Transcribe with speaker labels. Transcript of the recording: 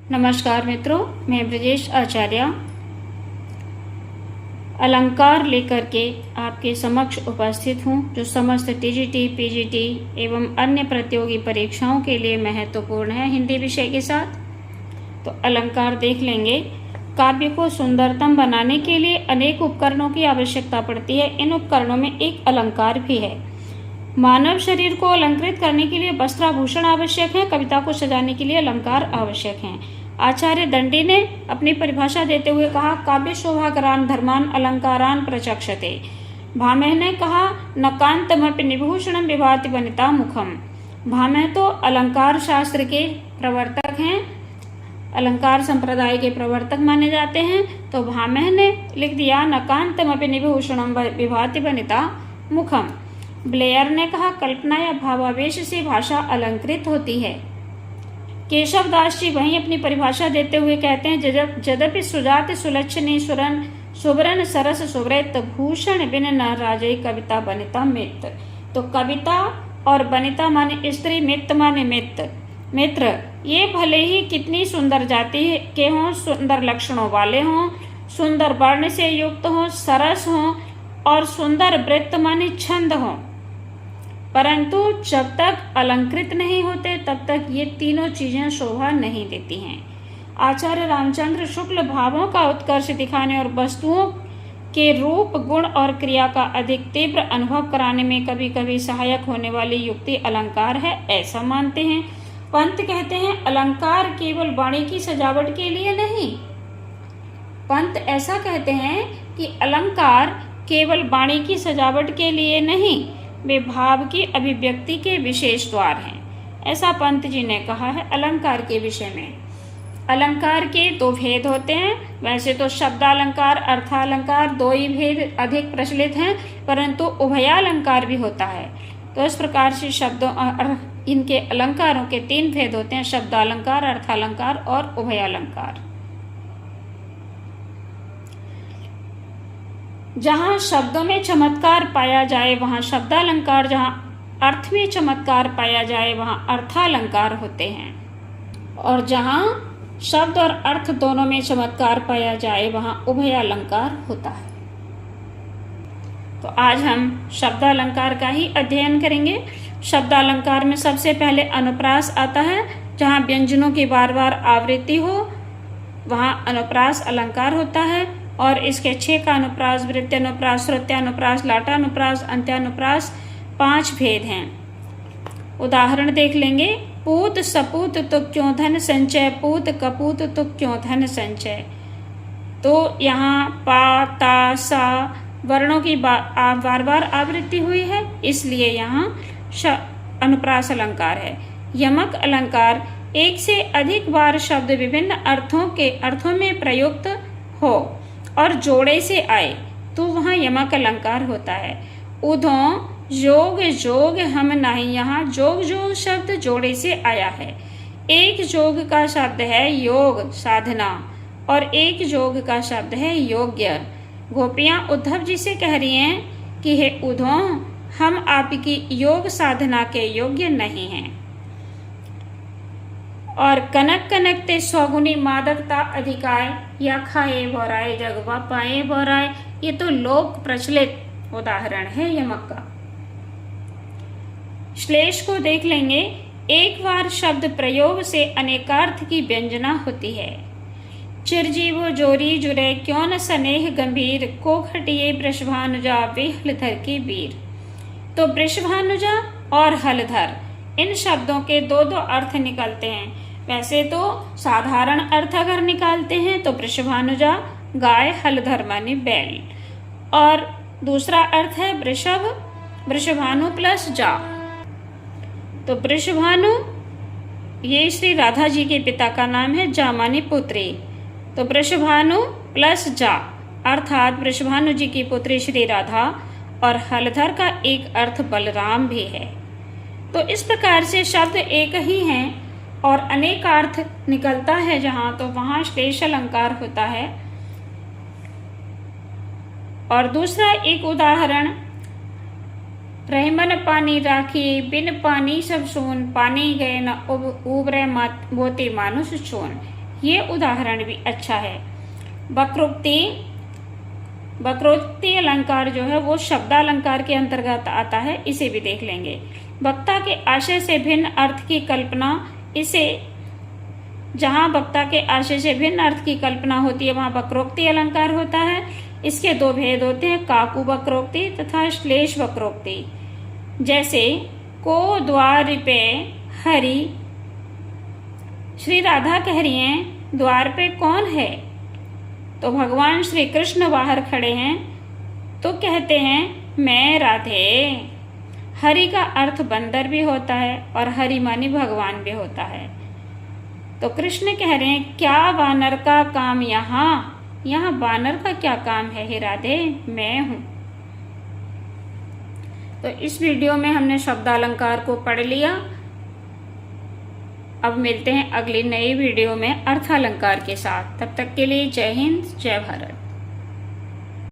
Speaker 1: नमस्कार मित्रों, मैं ब्रजेश आचार्य अलंकार लेकर के आपके समक्ष उपस्थित हूँ, जो समस्त टीजीटी, पीजीटी एवं अन्य प्रतियोगी परीक्षाओं के लिए महत्वपूर्ण है हिंदी विषय के साथ। तो अलंकार देख लेंगे। काव्य को सुंदरतम बनाने के लिए अनेक उपकरणों की आवश्यकता पड़ती है। इन उपकरणों में एक अलंकार भी है। मानव शरीर को अलंकृत करने के लिए वस्त्राभूषण आवश्यक है। कविता को सजाने के लिए अलंकार आवश्यक हैं। आचार्य दंडी ने अपनी परिभाषा देते हुए कहा, काव्य शोभाकरान धर्मान अलंकारान प्रचक्षते। भामह ने कहा, नकांतमपि निभूषणम विभाति वनिता मुखम। भामह तो अलंकार शास्त्र के प्रवर्तक हैं, अलंकार संप्रदाय के प्रवर्तक माने जाते हैं। तो भामह ने लिख दिया, नकांतमपि निभूषणम विभाति वनिता मुखम। ब्लेयर ने कहा, कल्पना या भावावेश से भाषा अलंकृत होती है। केशव दास जी वहीं अपनी परिभाषा देते हुए कहते हैं, जदपि सुजात सुलक्षणी सुरन सुबरन सरस सुव्रत भूषण बिन न राजय कविता बनिता मित्र। तो कविता और बनिता माने स्त्री, मित्र माने मित्र, ये भले ही कितनी सुंदर जाति के हों, सुंदर लक्षणों वाले हों, सुंदर वर्ण से युक्त हों, सरस हों और सुंदर वृत्त माने छंद हों, परंतु जब तक अलंकृत नहीं होते तब तक ये तीनों चीजें शोभा नहीं देती हैं। आचार्य रामचंद्र शुक्ल भावों का उत्कर्ष दिखाने और वस्तुओं के रूप, गुण और क्रिया का अधिक तीव्र अनुभव कराने में कभी कभी सहायक होने वाली युक्ति अलंकार है, ऐसा मानते हैं। पंत कहते हैं, अलंकार केवल वाणी की सजावट के लिए नहीं। पंत ऐसा कहते हैं कि अलंकार केवल वाणी की सजावट के लिए नहीं, वे भाव की अभिव्यक्ति के विशेष द्वार हैं, ऐसा पंत जी ने कहा है अलंकार के विषय में। अलंकार के दो भेद होते हैं। वैसे तो शब्दालंकार, अर्थालंकार दो ही भेद अधिक प्रचलित हैं, परंतु उभयालंकार भी होता है। तो इस प्रकार से शब्दों इनके अलंकारों के तीन भेद होते हैं, शब्दालंकार, अर्थालंकार और उभयालंकार। जहाँ शब्दों में चमत्कार पाया जाए वहाँ शब्दालंकार, जहाँ अर्थ में चमत्कार पाया जाए वहाँ अर्थालंकार होते हैं, और जहाँ शब्द और अर्थ दोनों में चमत्कार पाया जाए वहाँ उभयालंकार होता है। तो आज हम शब्दालंकार का ही अध्ययन करेंगे। शब्दालंकार में सबसे पहले अनुप्रास आता है। जहाँ व्यंजनों की बार बार आवृत्ति हो वहाँ अनुप्रास अलंकार होता है। और इसके 6 का अनुप्रास, वृत्यानुप्रास, श्रुत्यानुप्रास, लाटानुप्रास, अंत्यानुप्रास 5 भेद हैं। उदाहरण देख लेंगे। पूत सपूत तो क्यों धन संचय, पूत कपूत तो क्यों धन संचय। तो यहाँ पा, ता, सा वर्णों की बार बार आवृत्ति हुई है, इसलिए यहाँ अनुप्रास अलंकार है। यमक अलंकार, एक से अधिक बार शब्द विभिन्न अर्थों में प्रयुक्त हो और जोड़े से आए तो वहाँ यमक अलंकार होता है। उधों जोग जोग हम नहीं, यहाँ जोग जोग शब्द जोड़े से आया है। एक जोग का शब्द है योग साधना और एक जोग का शब्द है योग्य। गोपियाँ उद्धव जी से कह रही हैं कि हे उधों, हम आपकी योग साधना के योग्य नहीं हैं। और कनक कनकते सौगुनी मादकता अधिकाय, या खाए बोराए जगवा पाए बोराए, ये तो लोक प्रचलित उदाहरण है यमक का। श्लेष को देख लेंगे। एक बार शब्द प्रयोग से अनेकार्थ की व्यंजना होती है। चिरजीवो जोरी जुरे क्यों न स्नेह गंभीर, को खटिए वृषभानुजा वे हलधर के वीर। तो वृषभानुजा और हलधर, इन शब्दों के दो अर्थ निकलते हैं। वैसे तो साधारण अर्थ अगर निकालते हैं तो वृषभानुजा गाय, हलधर माने बैल, और दूसरा अर्थ है वृषभ, वृषभानु प्लस जा। तो वृषभानु ये श्री राधा जी के पिता का नाम है, जा माने पुत्री। तो वृषभानु प्लस जा अर्थात वृषभानु जी की पुत्री श्री राधा, और हलधर का एक अर्थ बलराम भी है। तो इस प्रकार से शब्द एक ही हैं और अनेक अर्थ निकलता है जहाँ, तो वहाँ श्लेष अलंकार होता है। और दूसरा एक उदाहरण, रहमन पानी राखी बिन पानी सब सोन, पानी गए न उबरे मोती मानुष चोन। ये उदाहरण भी अच्छा है। वक्रोक्ति, वक्रोक्ति अलंकार जो है वो शब्दालंकार के अंतर्गत आता है, इसे भी देख लेंगे। वक्ता के आशय से भिन्न अर्थ की कल्पना, इसे जहां वक्ता के आशय से भिन्न अर्थ की कल्पना होती है वहां वक्रोक्ति अलंकार होता है। इसके दो भेद होते हैं, काकु वक्रोक्ति तथा श्लेष वक्रोक्ति। जैसे को द्वार पे हरि, श्री राधा कह रही हैं द्वार पे कौन है, तो भगवान श्री कृष्ण बाहर खड़े हैं तो कहते हैं मैं राधे। हरि का अर्थ बंदर भी होता है और हरि मानी भगवान भी होता है। तो कृष्ण कह रहे हैं क्या वानर का काम यहाँ, यहाँ वानर का क्या काम है हे राधे, मैं हूं। तो इस वीडियो में हमने शब्दालंकार को पढ़ लिया। अब मिलते हैं अगली नई वीडियो में अर्थालंकार के साथ। तब तक के लिए जय हिंद, जय भारत।